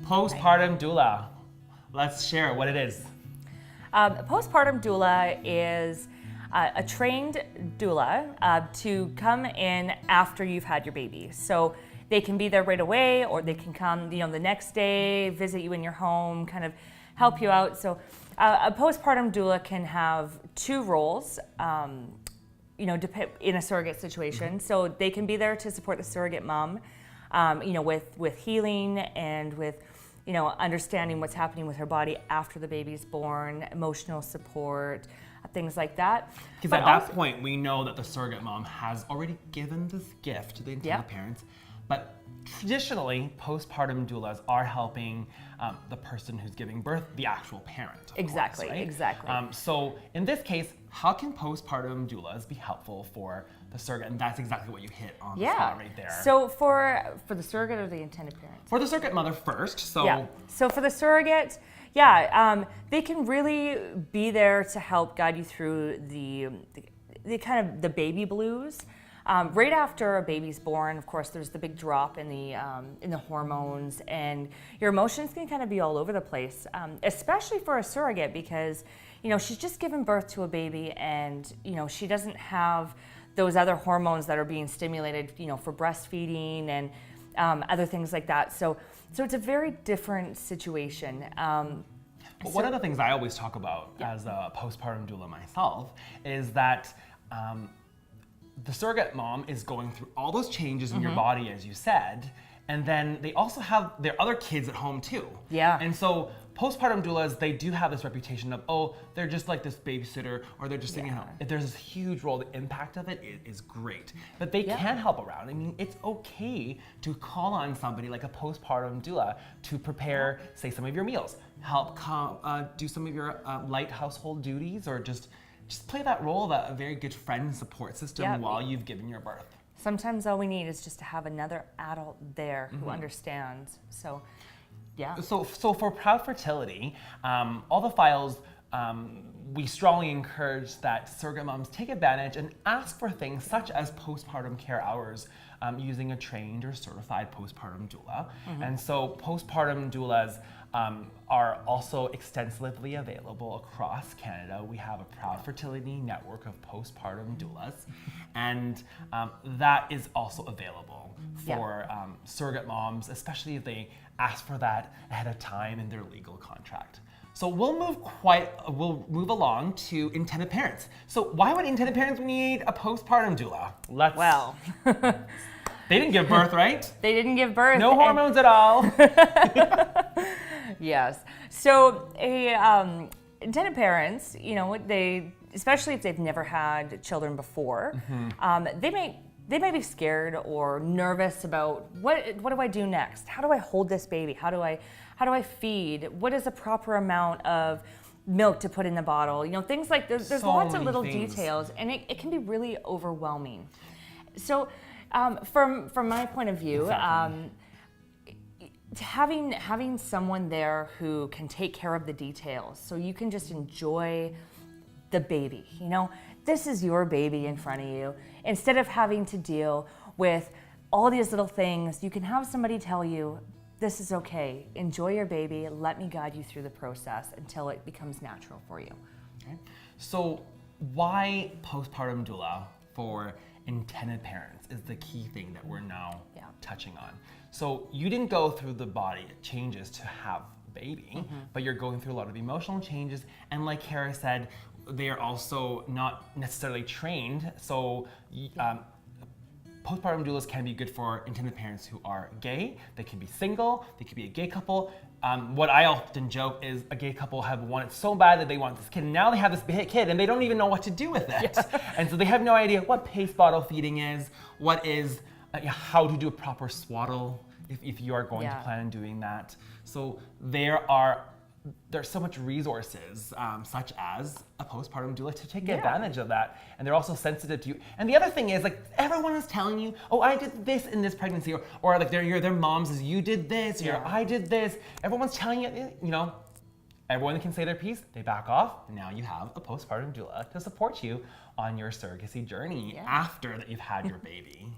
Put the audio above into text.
Postpartum doula. Let's share what it is. A postpartum doula is a trained doula to come in after you've had your baby. So they can be there right away, or they can come, the next day, visit you in your home, kind of help you out. So a postpartum doula can have two roles, in a surrogate situation. So they can be there to support the surrogate mom, with healing and with, understanding what's happening with her body after the baby's born, emotional support, things like that. Because at that point, we know that the surrogate mom has already given this gift to the intended parents. But traditionally, postpartum doulas are helping the person who's giving birth, the actual parent. Exactly, course, right? exactly. So in this case, how can postpartum doulas be helpful for the surrogate? And that's exactly what you hit on the spot right there. So for the surrogate or the intended parent? For the surrogate mother first. So for the surrogate, they can really be there to help guide you through the kind of the baby blues. Right after a baby's born, of course, there's the big drop in the hormones, and your emotions can kind of be all over the place, especially for a surrogate because, she's just given birth to a baby and, she doesn't have those other hormones that are being stimulated, for breastfeeding and other things like that. So it's a very different situation. But one of the things I always talk about as a postpartum doula myself is that the surrogate mom is going through all those changes in your body, as you said, and then they also have their other kids at home too. Yeah. And so postpartum doulas, they do have this reputation of, they're just like this babysitter, or they're just sitting at home. If there's this huge role, the impact of it is great. But they can help around. I mean, it's okay to call on somebody like a postpartum doula to prepare, say, some of your meals, help do some of your light household duties, or just play that role of a very good friend and support system while you've given your birth. Sometimes all we need is just to have another adult there who understands. So, So for Proud Fertility, all the files, we strongly encourage that surrogate moms take advantage and ask for things such as postpartum care hours using a trained or certified postpartum doula. And so postpartum doulas are also extensively available across Canada. We have a Proud Fertility network of postpartum doulas, and that is also available for surrogate moms, especially if they ask for that ahead of time in their legal contract. So we'll move along to intended parents. So why would intended parents need a postpartum doula? They didn't give birth, right? They didn't give birth. No hormones at all. Yes. So intended parents, they, especially if they've never had children before, they may be scared or nervous about what do I do next? How do I hold this baby? How do I feed? What is the proper amount of milk to put in the bottle? Things like there's lots of little details, and it can be really overwhelming. So from my point of view, having someone there who can take care of the details, so you can just enjoy the baby. This is your baby in front of you. Instead of having to deal with all these little things, you can have somebody tell you, this is okay. Enjoy your baby. Let me guide you through the process until it becomes natural for you. Okay. So why postpartum doula for intended parents is the key thing that we're now touching on. So you didn't go through the body changes to have a baby, but you're going through a lot of emotional changes. And like Kara said, they are also not necessarily trained. So postpartum doulas can be good for intended parents who are gay. They can be single. They could be a gay couple. What I often joke is a gay couple have wanted so bad that they want this kid, and now they have this kid, and they don't even know what to do with it. And so they have no idea what pace bottle feeding is, what is, how to do a proper swaddle if you are going to plan on doing that. So there's so much resources, such as a postpartum doula, to take advantage of that. And they're also sensitive to you. And the other thing is, like, everyone is telling you, I did this in this pregnancy, or like their moms is, you did this, or I did this. Everyone's telling you, everyone can say their piece, they back off, and now you have a postpartum doula to support you on your surrogacy journey after that you've had your baby.